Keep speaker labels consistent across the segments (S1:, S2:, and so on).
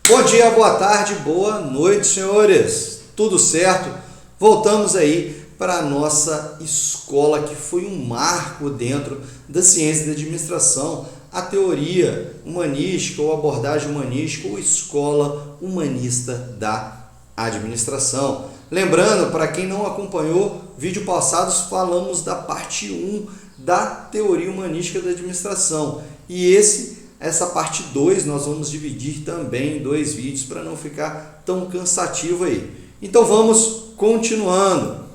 S1: Bom dia, boa tarde, boa noite, senhores. Tudo certo? Voltamos aí para a nossa escola, que foi um marco dentro da ciência da administração, a teoria humanística ou abordagem humanística ou escola humanista da administração. Lembrando, para quem não acompanhou, vídeo passados falamos da parte 1 da teoria humanística da administração. E essa parte 2 nós vamos dividir também em 2 vídeos para não ficar tão cansativo aí. Então vamos continuando.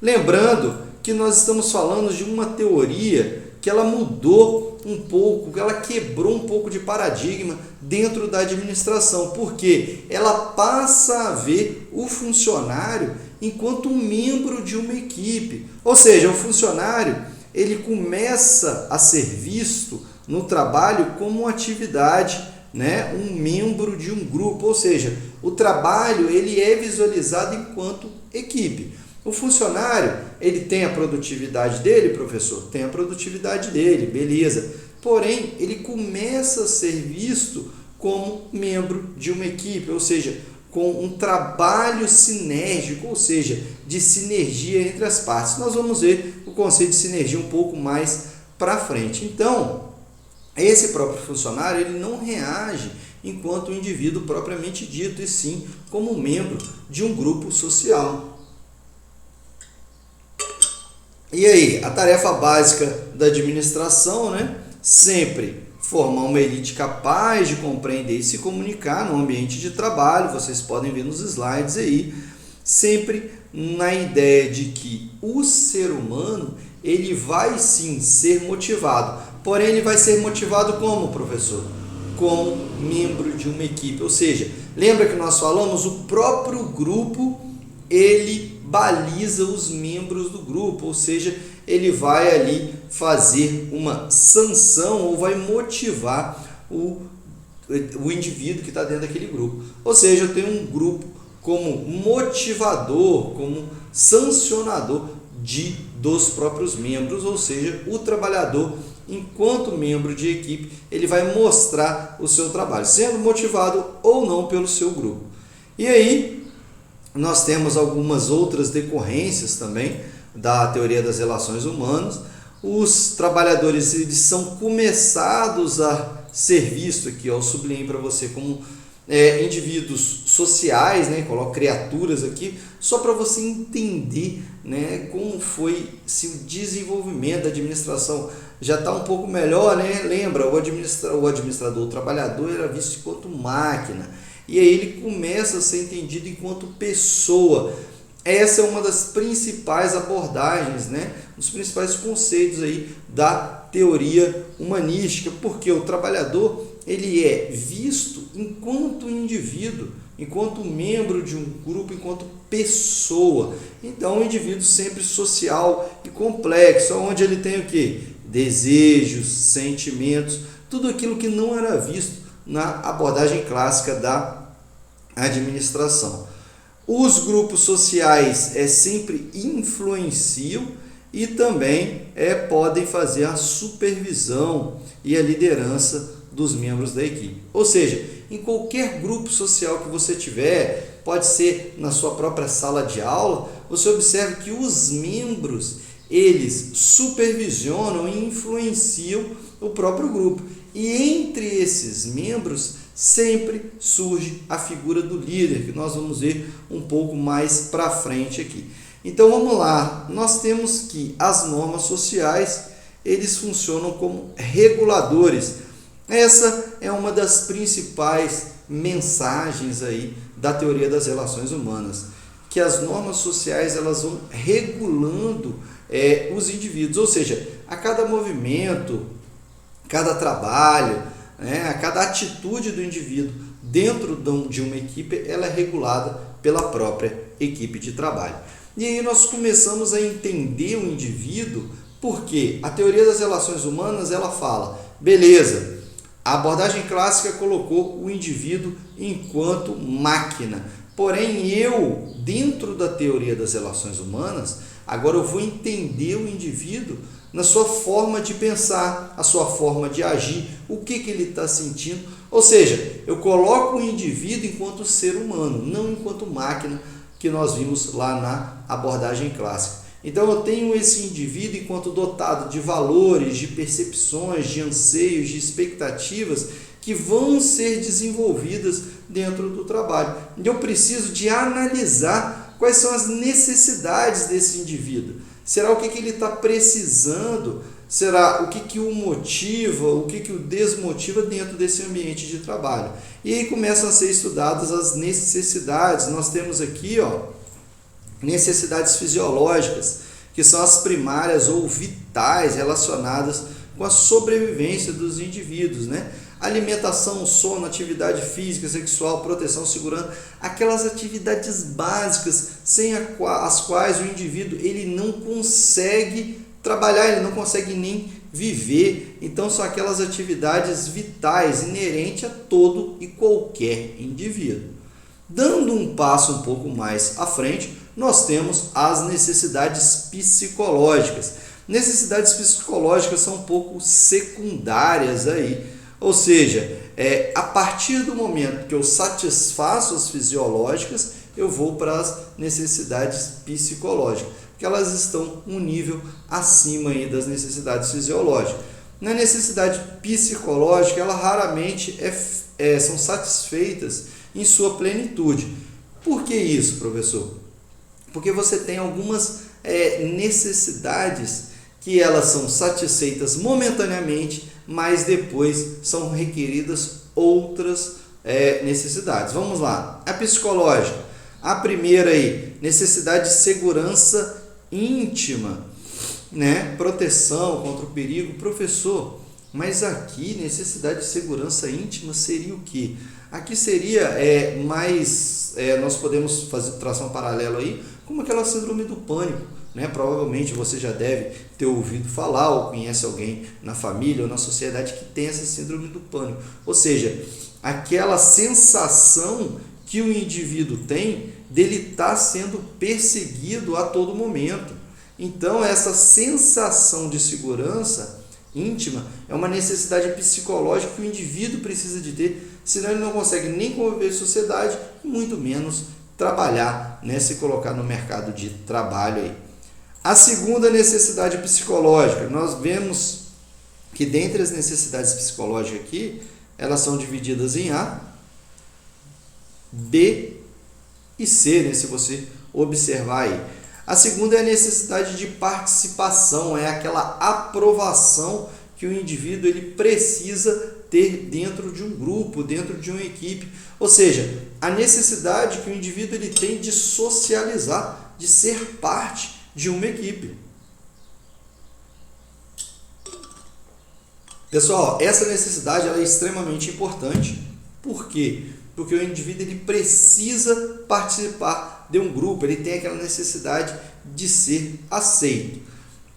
S1: Lembrando que nós estamos falando de uma teoria que ela mudou um pouco, que ela quebrou um pouco de paradigma dentro da administração, porque ela passa a ver o funcionário enquanto um membro de uma equipe. Ou seja, o funcionário ele começa a ser visto no trabalho como uma atividade, um membro de um grupo, ou seja, o trabalho ele é visualizado enquanto equipe. O funcionário, ele tem a produtividade dele, professor? Tem a produtividade dele, beleza. Porém, ele começa a ser visto como membro de uma equipe, ou seja, com um trabalho sinérgico, ou seja, de sinergia entre as partes. Nós vamos ver o conceito de sinergia um pouco mais para frente. Então, esse próprio funcionário ele não reage enquanto um indivíduo propriamente dito, e sim como membro de um grupo social. E aí, a tarefa básica da administração, sempre formar uma elite capaz de compreender e se comunicar no ambiente de trabalho. Vocês podem ver nos slides aí, sempre na ideia de que o ser humano ele vai sim ser motivado, porém ele vai ser motivado como, professor? Como membro de uma equipe, ou seja, lembra que nós falamos, o próprio grupo ele baliza os membros do grupo, ou seja, ele vai ali fazer uma sanção ou vai motivar o indivíduo que está dentro daquele grupo. Ou seja, eu tenho um grupo como motivador, como sancionador dos próprios membros, ou seja, o trabalhador, enquanto membro de equipe, ele vai mostrar o seu trabalho, sendo motivado ou não pelo seu grupo. E aí, nós temos algumas outras decorrências também da teoria das relações humanas. Os trabalhadores eles são começados a ser vistos aqui, eu sublinhei para você como indivíduos sociais, coloco criaturas aqui, só para você entender como foi o desenvolvimento da administração. Já está um pouco melhor, lembra, o administrador, o trabalhador era visto enquanto máquina, e aí ele começa a ser entendido enquanto pessoa. Essa é uma das principais abordagens, dos principais conceitos aí da teoria humanística, porque o trabalhador ele é visto enquanto indivíduo, enquanto membro de um grupo, enquanto pessoa. Então, um indivíduo sempre social e complexo, onde ele tem o quê? Desejos, sentimentos, tudo aquilo que não era visto na abordagem clássica da administração. Os grupos sociais sempre influenciam e também podem fazer a supervisão e a liderança dos membros da equipe. Ou seja, em qualquer grupo social que você tiver, pode ser na sua própria sala de aula, você observa que os membros eles supervisionam e influenciam o próprio grupo. E entre esses membros sempre surge a figura do líder, que nós vamos ver um pouco mais para frente aqui. Então vamos lá, nós temos que as normas sociais eles funcionam como reguladores. Essa é uma das principais mensagens aí da teoria das relações humanas, que as normas sociais elas vão regulando os indivíduos, ou seja, a cada movimento, cada trabalho, a cada atitude do indivíduo dentro de uma equipe, ela é regulada pela própria equipe de trabalho. E aí nós começamos a entender o indivíduo, porque a teoria das relações humanas ela fala, beleza, a abordagem clássica colocou o indivíduo enquanto máquina, porém eu, dentro da teoria das relações humanas, agora eu vou entender o indivíduo na sua forma de pensar, a sua forma de agir, o que ele está sentindo, Ou seja, eu coloco o indivíduo enquanto ser humano, não enquanto máquina, que nós vimos lá na abordagem clássica. Então eu tenho esse indivíduo enquanto dotado de valores, de percepções, de anseios, de expectativas que vão ser desenvolvidas dentro do trabalho. Eu preciso de analisar quais são as necessidades desse indivíduo. Será o que ele está precisando? Será o que o motiva, o que o desmotiva dentro desse ambiente de trabalho? E aí começam a ser estudadas as necessidades. Nós temos aqui, necessidades fisiológicas, que são as primárias ou vitais relacionadas com a sobrevivência dos indivíduos, né? Alimentação, sono, atividade física, sexual, proteção, segurança, aquelas atividades básicas sem as quais o indivíduo ele não consegue trabalhar, ele não consegue nem viver. Então são aquelas atividades vitais inerentes a todo e qualquer indivíduo. Dando um passo um pouco mais à frente, nós temos as necessidades psicológicas. Necessidades psicológicas são um pouco secundárias aí, ou seja, a partir do momento que eu satisfaço as fisiológicas, eu vou para as necessidades psicológicas, porque elas estão um nível acima aí das necessidades fisiológicas. Na necessidade psicológica, ela raramente são satisfeitas em sua plenitude. Por que isso, professor? Porque você tem algumas necessidades que elas são satisfeitas momentaneamente, mas depois são requeridas outras necessidades. Vamos lá. A psicológica. A primeira aí, necessidade de segurança íntima, né? Proteção contra o perigo. Professor, mas aqui necessidade de segurança íntima seria o quê? Aqui seria nós podemos traçar um paralelo aí, como aquela síndrome do pânico, né? Provavelmente você já deve ter ouvido falar ou conhece alguém na família ou na sociedade que tem essa síndrome do pânico. Ou seja, aquela sensação que o indivíduo tem dele estar sendo perseguido a todo momento. Então, essa sensação de segurança íntima é uma necessidade psicológica que o indivíduo precisa de ter, senão ele não consegue nem conviver em sociedade, muito menos trabalhar, né, se colocar no mercado de trabalho aí. A segunda necessidade psicológica, nós vemos que dentre as necessidades psicológicas aqui, elas são divididas em A, B e C, né, se você observar aí. A segunda é a necessidade de participação, é aquela aprovação que o indivíduo ele precisa ter dentro de um grupo, dentro de uma equipe. Ou seja, a necessidade que o indivíduo ele tem de socializar, de ser parte de uma equipe. Pessoal, essa necessidade ela é extremamente importante. Por quê? Porque o indivíduo ele precisa participar de um grupo, ele tem aquela necessidade de ser aceito.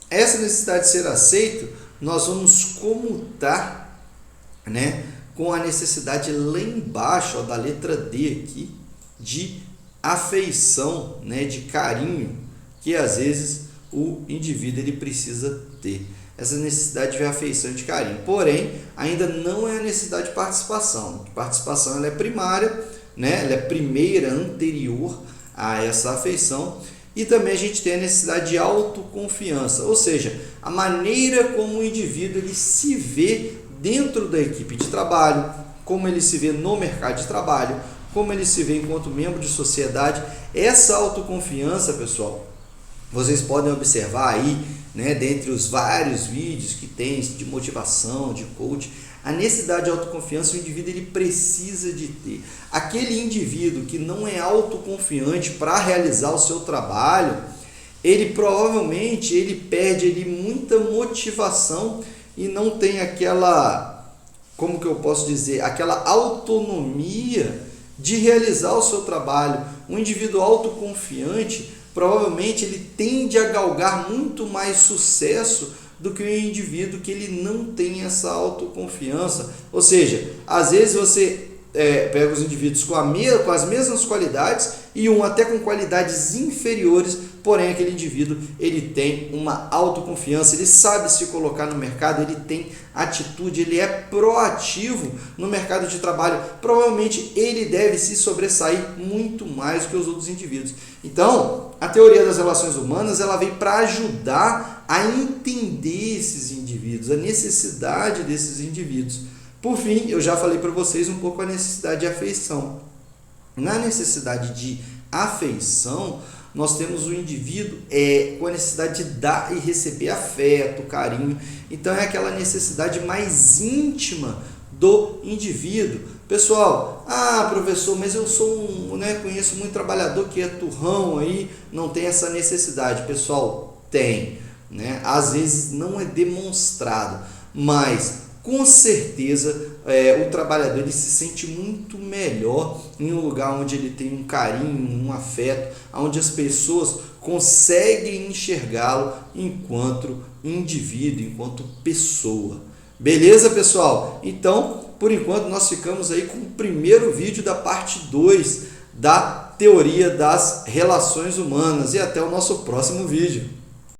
S1: Essa necessidade de ser aceito, nós vamos comutar, né, com a necessidade lá embaixo, da letra D aqui, de afeição, né, de carinho, que às vezes o indivíduo ele precisa ter. Essa necessidade de afeição e de carinho. Porém, ainda não é a necessidade de participação. A participação ela é primária, né? Ela é primeira, anterior a essa afeição. E também a gente tem a necessidade de autoconfiança, ou seja, a maneira como o indivíduo ele se vê dentro da equipe de trabalho, como ele se vê no mercado de trabalho, como ele se vê enquanto membro de sociedade. Essa autoconfiança, pessoal, vocês podem observar aí, né, dentre os vários vídeos que tem de motivação, de coach, a necessidade de autoconfiança o indivíduo ele precisa de ter. Aquele indivíduo que não é autoconfiante para realizar o seu trabalho, ele provavelmente ele perde muita motivação e não tem aquela, como que eu posso dizer, aquela autonomia de realizar o seu trabalho. Um indivíduo autoconfiante, provavelmente ele tende a galgar muito mais sucesso do que um indivíduo que ele não tem essa autoconfiança. Ou seja, às vezes você pega os indivíduos com as mesmas qualidades e um até com qualidades inferiores, porém aquele indivíduo ele tem uma autoconfiança, ele sabe se colocar no mercado, ele tem atitude, ele é proativo no mercado de trabalho. Provavelmente ele deve se sobressair muito mais que os outros indivíduos. Então, a teoria das relações humanas ela vem para ajudar a entender esses indivíduos, a necessidade desses indivíduos. Por fim, eu já falei para vocês um pouco a necessidade de afeição. Na necessidade de afeição, nós temos o indivíduo com a necessidade de dar e receber afeto, carinho. Então é aquela necessidade mais íntima do indivíduo. Pessoal, professor, mas eu conheço muito trabalhador que é turrão aí, não tem essa necessidade. Pessoal, tem, né? Às vezes não é demonstrado, mas com certeza o trabalhador ele se sente muito melhor em um lugar onde ele tem um carinho, um afeto, onde as pessoas conseguem enxergá-lo enquanto indivíduo, enquanto pessoa. Beleza, pessoal? Então, por enquanto, nós ficamos aí com o primeiro vídeo da parte 2 da teoria das relações humanas e até o nosso próximo vídeo.